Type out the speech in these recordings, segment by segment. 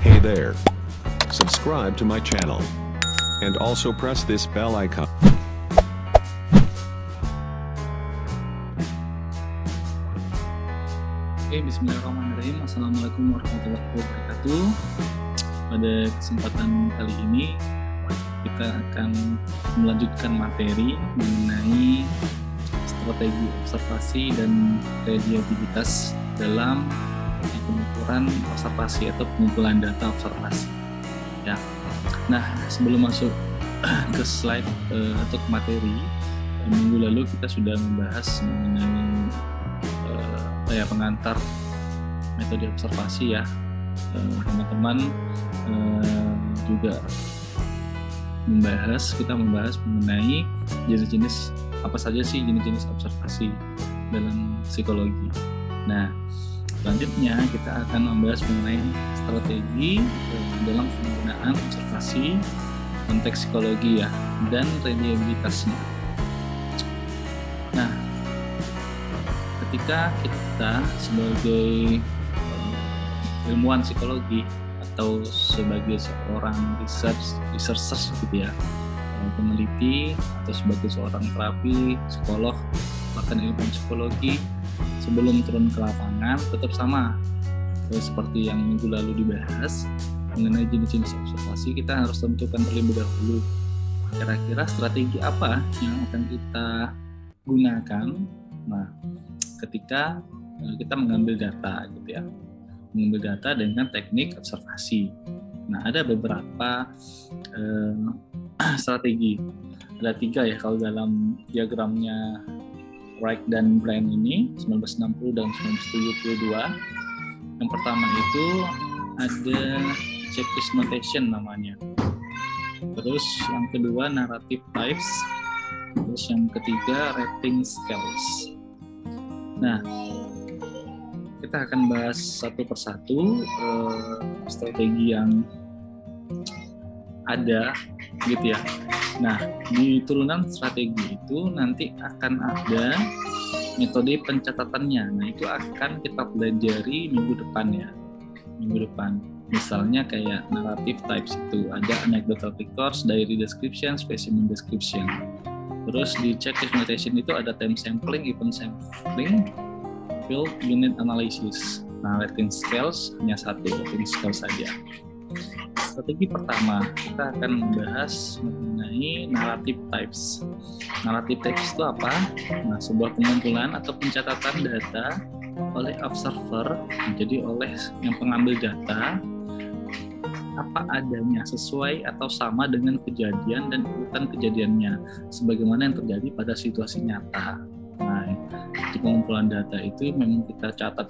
Hey there. Subscribe to my channel. And also press this bell icon. Oke, bismillahirrahmanirrahim. Assalamualaikum warahmatullahi wabarakatuh. Pada kesempatan kali ini kita akan melanjutkan materi mengenai strategi observasi dan reliabilitas dalam pengukuran observasi atau pengumpulan data observasi. Ya. Nah, sebelum masuk ke slide atau ke materi, minggu lalu kita sudah membahas mengenai pengantar metode observasi ya. Teman-teman juga kita membahas mengenai jenis-jenis apa saja sih jenis-jenis observasi dalam psikologi. Nah, selanjutnya kita akan membahas mengenai strategi dalam penggunaan observasi konteks psikologi ya, dan reliabilitasnya. Nah, ketika kita sebagai ilmuwan psikologi atau sebagai seorang researcher gitu ya, peneliti atau sebagai seorang terapi, psikolog, bahkan ilmuwan psikologi, sebelum turun ke lapangan tetap sama seperti yang minggu lalu dibahas mengenai jenis-jenis observasi. Kita harus tentukan terlebih dahulu kira-kira strategi apa yang akan kita gunakan ketika kita mengambil data gitu ya, mengambil data dengan teknik observasi. Nah, ada beberapa strategi, ada 3 ya kalau dalam diagramnya Wright dan Brand ini 1960 dan 1972. Yang pertama itu ada checklist notation namanya. Terus yang kedua narrative types. Terus yang ketiga rating scales. Nah, kita akan bahas satu persatu strategi yang ada gitu ya. Nah, di turunan strategi itu nanti akan ada metode pencatatannya. Nah, itu akan kita pelajari minggu depan ya. Minggu depan. Misalnya kayak narrative types itu ada anecdotal records, diary description, specimen description. Terus di checklist notation itu ada time sampling, event sampling, field unit analysis. Nah, rating scales hanya satu, rating scale saja. Strategi pertama, kita akan membahas mengenai narrative types. Narrative types itu apa? Nah, sebuah pengumpulan atau pencatatan data oleh observer, jadi oleh yang pengambil data, apa adanya, sesuai atau sama dengan kejadian dan urutan kejadiannya, sebagaimana yang terjadi pada situasi nyata. Nah, di pengumpulan data itu memang kita catat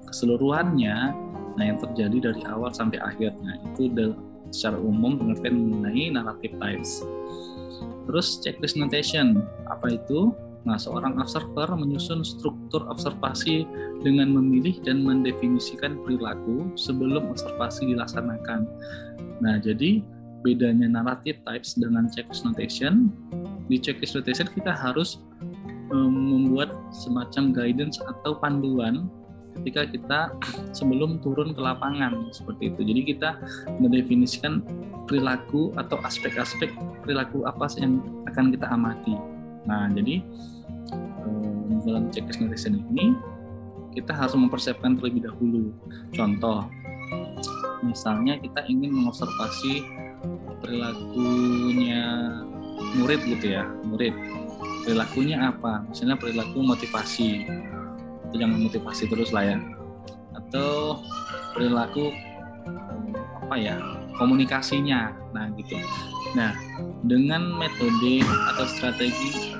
keseluruhannya, yang terjadi dari awal sampai akhir. Nah, itu secara umum pengertian mengenai narrative types. Terus checklist notation, apa itu? Nah, seorang observer menyusun struktur observasi dengan memilih dan mendefinisikan perilaku sebelum observasi dilaksanakan. Nah, jadi bedanya narrative types dengan checklist notation, di checklist notation kita harus membuat semacam guidance atau panduan ketika kita sebelum turun ke lapangan seperti itu. Jadi kita mendefinisikan perilaku atau aspek-aspek perilaku apa yang akan kita amati. Nah, jadi dalam checklist notation ini kita harus mempersiapkan terlebih dahulu. Contoh, misalnya kita ingin mengobservasi perilakunya murid gitu ya, murid. Perilakunya apa? Misalnya perilaku motivasi. Itu jangan motivasi terus lah ya, atau perilaku komunikasinya, nah gitu. Nah, dengan metode atau strategi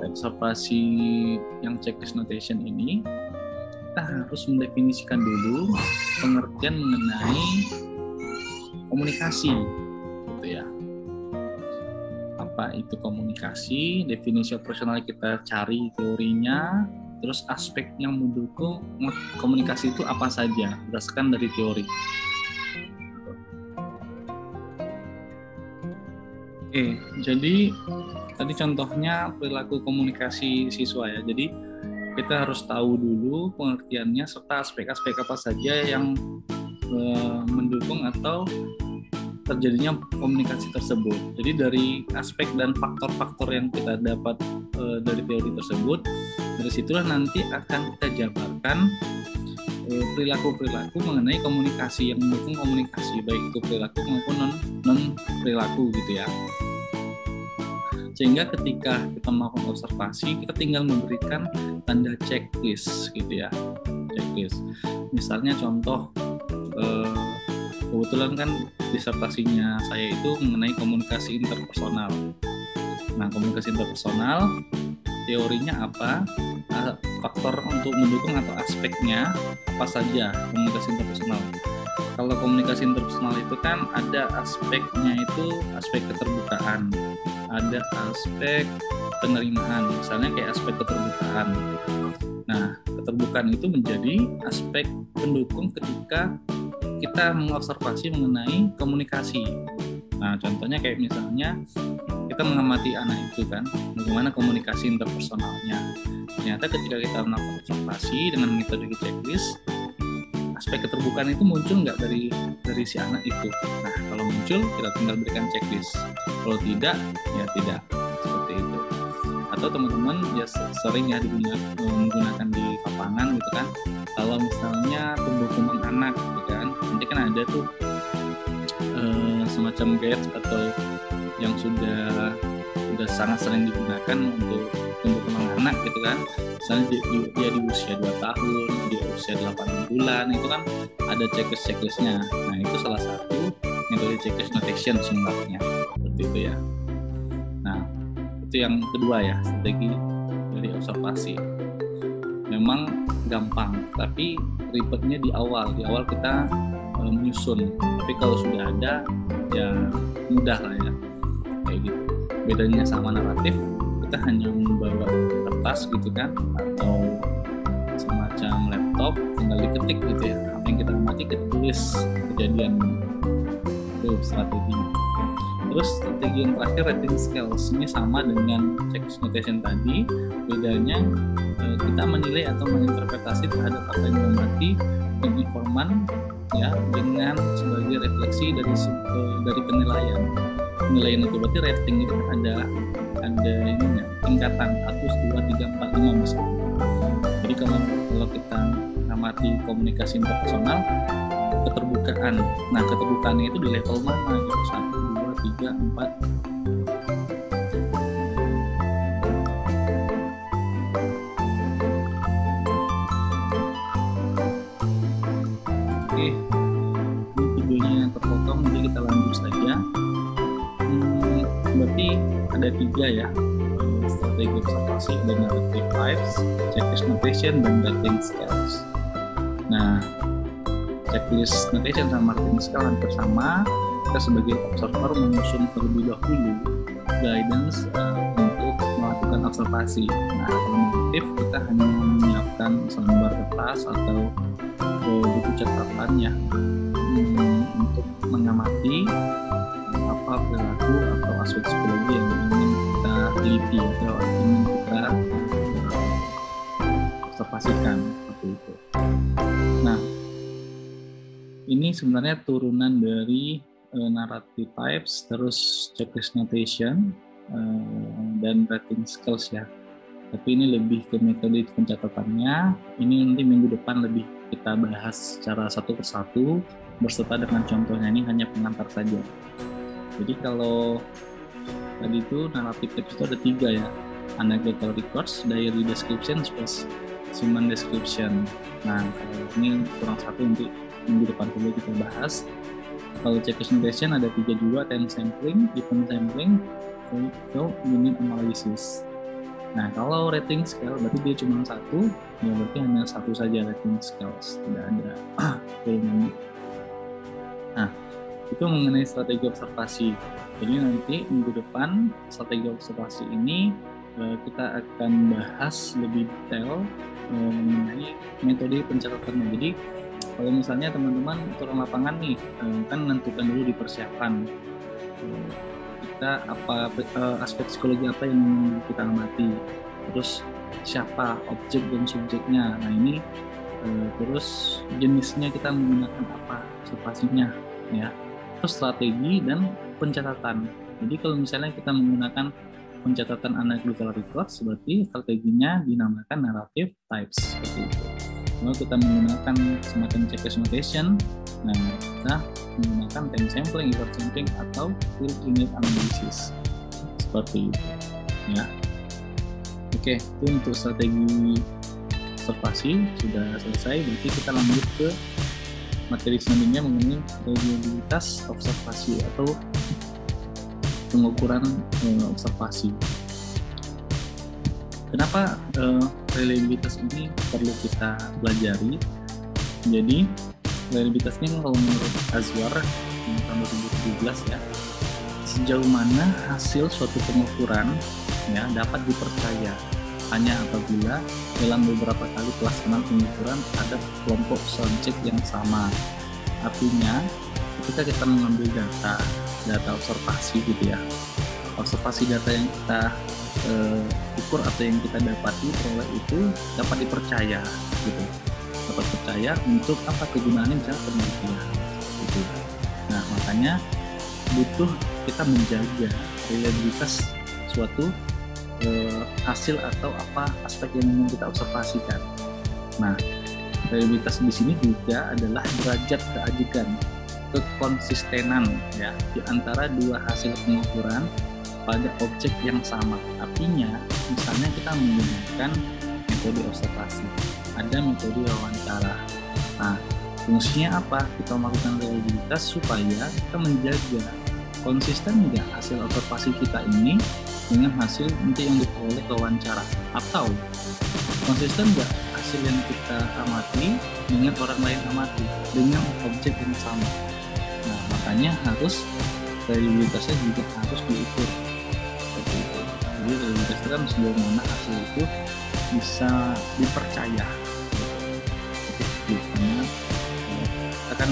observasi yang checklist notation ini, kita harus mendefinisikan dulu pengertian mengenai komunikasi gitu ya. Apa itu komunikasi, definisi operasional kita cari teorinya, terus aspek yang mendukung komunikasi itu apa saja berdasarkan dari teori. Jadi tadi contohnya perilaku komunikasi siswa ya. Jadi kita harus tahu dulu pengertiannya serta aspek-aspek apa saja yang mendukung atau terjadinya komunikasi tersebut. Jadi dari aspek dan faktor-faktor yang kita dapat dari teori tersebut, dari situlah nanti akan kita jabarkan perilaku-perilaku mengenai komunikasi yang mendukung komunikasi, baik itu perilaku maupun non perilaku gitu ya. Sehingga ketika kita melakukan observasi, kita tinggal memberikan tanda checklist gitu ya, checklist. Misalnya contoh, kebetulan kan disertasinya saya itu mengenai komunikasi interpersonal. Nah, komunikasi interpersonal teorinya apa? Faktor untuk mendukung atau aspeknya apa saja komunikasi interpersonal. Kalau komunikasi interpersonal itu kan ada aspeknya itu aspek keterbukaan, ada aspek penerimaan, misalnya kayak aspek keterbukaan. Nah, keterbukaan itu menjadi aspek pendukung ketika kita mengobservasi mengenai komunikasi. Nah, contohnya kayak misalnya kita mengamati anak itu kan, bagaimana komunikasi interpersonalnya. Ternyata ketika kita melakukan observasi dengan metode checklist, aspek keterbukaan itu muncul nggak dari si anak itu. Nah, kalau muncul, kita tinggal berikan checklist. Kalau tidak, ya tidak. Seperti itu. Atau teman-teman ya sering ya menggunakan di lapangan gitu kan. Kalau misalnya tumbuh kembang anak gitu kan, nanti kan ada tuh semacam gadget atau yang sudah sangat sering digunakan untuk tumbuh kembang anak gitu kan. Misalnya dia di usia 2 tahun, dia usia 8 bulan, itu kan ada checklistnya. Nah, itu salah satu metode checklist notation sebenarnya, seperti itu ya. Nah, itu yang kedua ya, strategi dari observasi. Memang gampang, tapi ribetnya di awal kita menyusun. Tapi kalau sudah ada, ya mudah lah ya, kayak gitu. Bedanya sama naratif, kita hanya membawa kertas gitu kan, atau semacam laptop, tinggal diketik gitu ya, apa yang kita amati kita tulis kejadian. Itu strateginya. Terus strategi yang terakhir, rating scales, ini sama dengan checklist notation tadi, bedanya kita menilai atau menginterpretasi terhadap apa yang diamati dan informan ya, dengan sebagai refleksi dari penilaian. Penilaian itu berarti rating itu ada ininya, tingkatan 1, 2, 3, 4, 5 misalnya. Jadi kalau kita amati komunikasi interpersonal, keterbukaan. Nah, keterbukaannya itu di level mana gitu? 1, 2, 3, 4. Oke, ini videonya terpotong, jadi kita lanjut saja. Berarti ada 3 ya strategi observasi, ada narrative types, checklist notation, dan rating scales. Nah, checklist notation sama rating scale hampir sama. Kita sebagai observer menyusun terlebih dahulu guidance untuk melakukan observasi. Nah, kalau narrative kita hanya menyiapkan selembar kertas atau buku catatan ya untuk mengamati apa perilaku atau aspek psikologi yang ingin kita teliti atau ingin kita observasikan seperti itu. Nah, ini sebenarnya turunan dari narrative types, terus checklist notation dan rating scales ya. Tapi ini lebih ke metode pencatatannya. Ini nanti minggu depan lebih kita bahas secara satu persatu berserta dengan contohnya. Ini hanya pengantar saja. Jadi kalau tadi itu narrative types itu ada 3 ya, anecdotal records, diary description, specimen description. Nah, kalau ini kurang satu nanti minggu depan dulu kita bahas. Kalau checklist notation ada 3 juga, time sampling, event sampling, meaning analysis. Nah, kalau rating scale berarti dia cuma 1, ya berarti hanya 1 saja rating scales, tidak ada turunannya. Nah, itu mengenai strategi observasi. Jadi nanti minggu depan strategi observasi ini kita akan bahas lebih detail mengenai metode pencatatannya. Jadi kalau misalnya teman-teman turun lapangan nih, kan menentukan dulu di persiapan kita aspek psikologi apa yang kita amati, terus siapa objek dan subjeknya. Nah ini terus jenisnya kita menggunakan apa observasinya ya. Terus strategi dan pencatatan. Jadi kalau misalnya kita menggunakan pencatatan analytical records, berarti strateginya dinamakan narrative types seperti itu. Kalau kita menggunakan semacam checkers notation, nah kita menggunakan time sampling, effort sampling, atau field image analysis seperti itu ya. Oke, itu untuk strategi observasi sudah selesai. Berarti kita lanjut ke materi selanjutnya mengenai reliabilitas observasi atau pengukuran observasi. Kenapa reliabilitas ini perlu kita pelajari? Jadi reliabilitas ini kalau menurut Azwar tahun 2017 ya, sejauh mana hasil suatu pengukuran ya dapat dipercaya hanya apabila dalam beberapa kali pelaksanaan pengukuran terhadap kelompok subjek yang sama. Artinya ketika kita mengambil data observasi gitu ya, observasi data yang kita ukur atau yang kita dapati peroleh itu dapat dipercaya gitu, dapat percaya untuk apa kegunaannya misalnya penelitian gitu. Nah makanya butuh kita menjaga reliabilitas suatu hasil atau apa aspek yang ingin kita observasikan. Nah reliabilitas di sini juga adalah derajat keajikan, kekonsistenan ya di antara dua hasil pengukuran pada objek yang sama. Artinya misalnya kita menggunakan metode observasi, ada metode wawancara. Nah fungsinya apa? Kita melakukan reliabilitas supaya kita menjaga konsisten nggak hasil observasi kita ini dengan hasil nanti yang diperoleh ke wawancara, atau konsisten nggak hasil yang kita amati dengan orang lain amati dengan objek yang sama. Nah makanya harus reliabilitasnya juga harus diukur seperti itu. Jadi reliabilitas itu kan sejauh mana hasil itu bisa dipercaya gitu. Karena kita kan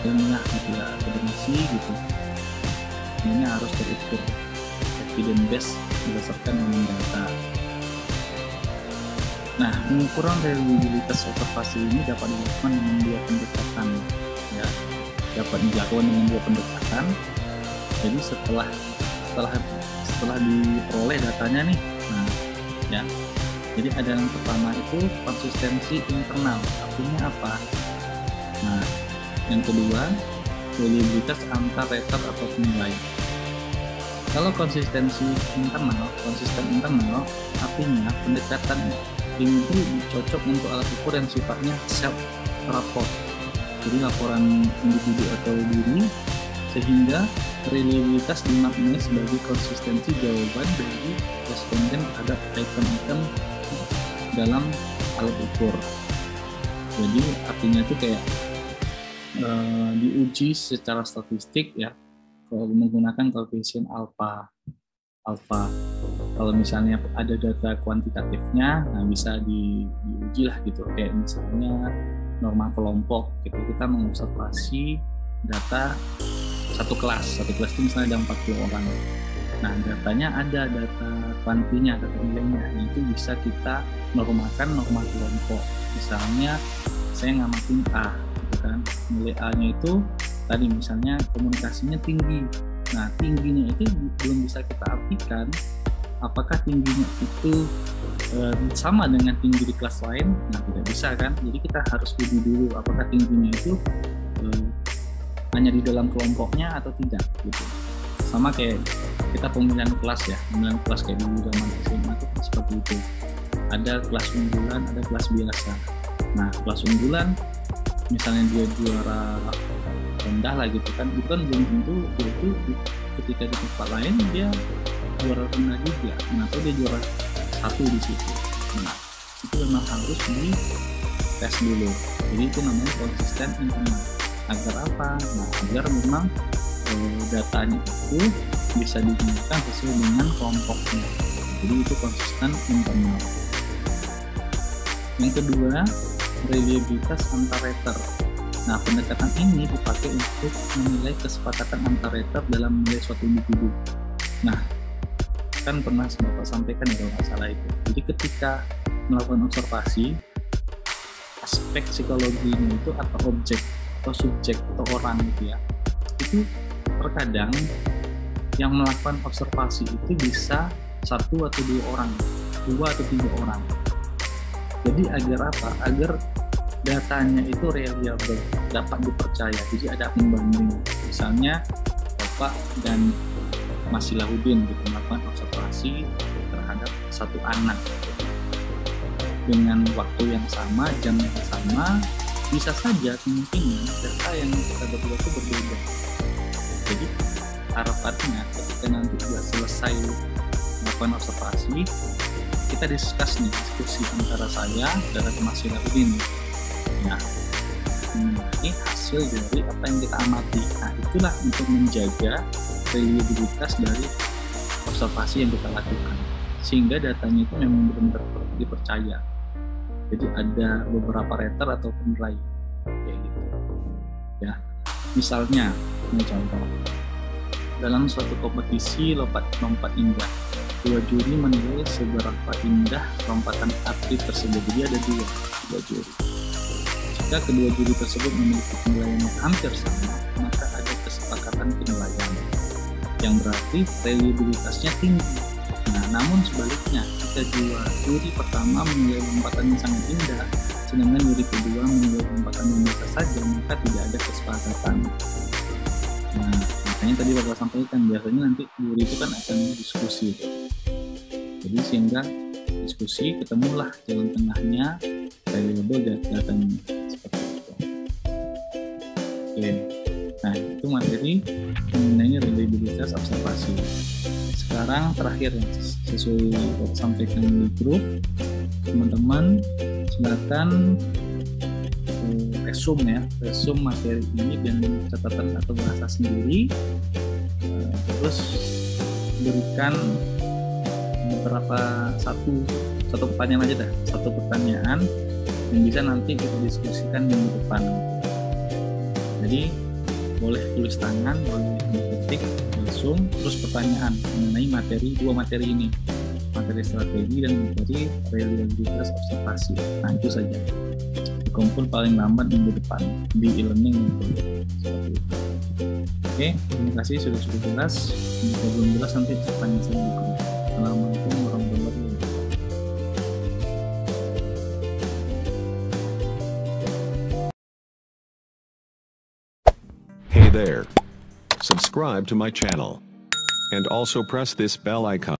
ilmiah gitu ya, akademisi gitu, ini harus terukur evidence based berdasarkan dengan data. Nah, pengukuran reliabilitas observasi ini dapat dilakukan dengan dua pendekatan ya. Dapat dilakukan dengan dua pendekatan. Jadi setelah diperoleh datanya nih, nah ya. Jadi ada yang pertama itu konsistensi internal. Artinya apa? Nah, yang kedua reliabilitas antar rater atau penilaian. Kalau konsisten internal artinya pendekatan ini itu cocok untuk alat ukur yang sifatnya self report, jadi laporan individu atau diri, sehingga reliabilitas dimaknai sebagai konsistensi jawaban dari responden terhadap item-item dalam alat ukur. Jadi artinya itu kayak diuji secara statistik ya, kalau menggunakan koefisien alfa. Kalau misalnya ada data kuantitatifnya, nah bisa diuji lah gitu. Kayak misalnya norma kelompok gitu, kita mengobservasi data satu kelas itu misalnya ada 40 orang. Nah datanya ada data kuantinya, data nilainya, nah, itu bisa kita normakan norma kelompok. Misalnya saya ngamatin A gitu kan, nilai A-nya itu tadi misalnya komunikasinya tinggi. Nah tingginya itu belum bisa kita artikan apakah tingginya itu sama dengan tinggi di kelas lain. Nah tidak bisa kan, jadi kita harus uji dulu apakah tingginya itu hanya di dalam kelompoknya atau tidak gitu. Sama kayak kita pemilihan kelas ya, pemilihan kelas kayak di zaman SMA itu seperti itu, ada kelas unggulan, ada kelas biasa. Nah kelas unggulan misalnya dia juara rendah lah gitu kan, itu kan belum tentu dia itu ketika di tempat lain dia juara rendah juga, atau dia juara satu di situ. Nah itu memang harus di tes dulu. Jadi itu namanya konsisten internal. Agar apa? Nah agar memang datanya itu bisa digunakan sesuai dengan kelompoknya. Jadi itu konsisten internal. Yang kedua, reliabilitas antar rater. Nah, pendekatan ini dipakai untuk menilai kesepakatan antar rater dalam menilai suatu individu. Nah, kan pernah Bapak sampaikan kalau nggak salah itu. Jadi ketika melakukan observasi, aspek psikologinya itu atau objek atau subjek atau orang gitu ya, itu terkadang yang melakukan observasi itu bisa 1 atau 2 orang, 2 atau 3 orang. Jadi agar apa? Agar datanya itu reliable, dapat dipercaya. Jadi ada pembanding. Misalnya Bapak dan Mas Silahudin gitu melakukan observasi terhadap satu anak dengan waktu yang sama, jam yang sama, bisa saja kemungkinan data yang kita berdua itu berbeda. Jadi harapannya ketika nanti sudah selesai melakukan observasi, kita diskusi antara saya dan Mas Silahudin. Nah, ini hasil dari apa yang kita amati. Nah, itulah untuk menjaga reliabilitas dari observasi yang kita lakukan, sehingga datanya itu memang benar-benar dipercaya. Jadi ada beberapa rater atau penilai kayak gitu. Ya, misalnya ini contoh dalam suatu kompetisi lompat indah, 2 juri menilai seberapa indah lompatan atlet tersebut. Jadi ada dua juri. Jika kedua juri tersebut memiliki penilaian yang hampir sama, maka ada kesepakatan penilaian yang berarti reliabilitasnya tinggi. Nah, namun sebaliknya, jika juri pertama menilai lompatan yang sangat indah, sedangkan juri kedua menilai lompatan yang biasa saja, maka tidak ada kesepakatan. Nah, makanya tadi Bapak sampaikan, biasanya nanti juri itu kan akan diskusi. Jadi sehingga diskusi, ketemulah jalan tengahnya, reliable datanya seperti itu. Oke. Nah, itu materi mengenai reliabilitas observasi. Sekarang terakhir, sesuai Bapak sampaikan di grup, teman-teman silakan resume materi ini dengan catatan atau bahasa sendiri, terus berikan beberapa satu pertanyaan aja dah, satu pertanyaan yang bisa nanti kita diskusikan minggu depan. Jadi boleh tulis tangan, boleh ketik, resume, terus pertanyaan mengenai dua materi ini, materi strategi dan materi reliabilitas observasi. Nah, itu saja. Dikumpul paling lambat minggu depan di e-learning seperti itu. Oke, terima kasih sudah cukup jelas. Jika belum jelas nanti tanya saya di grup. Assalamualaikum warahmatullahi wabarakatuh. Hey there. Subscribe to my channel. And also press this bell icon.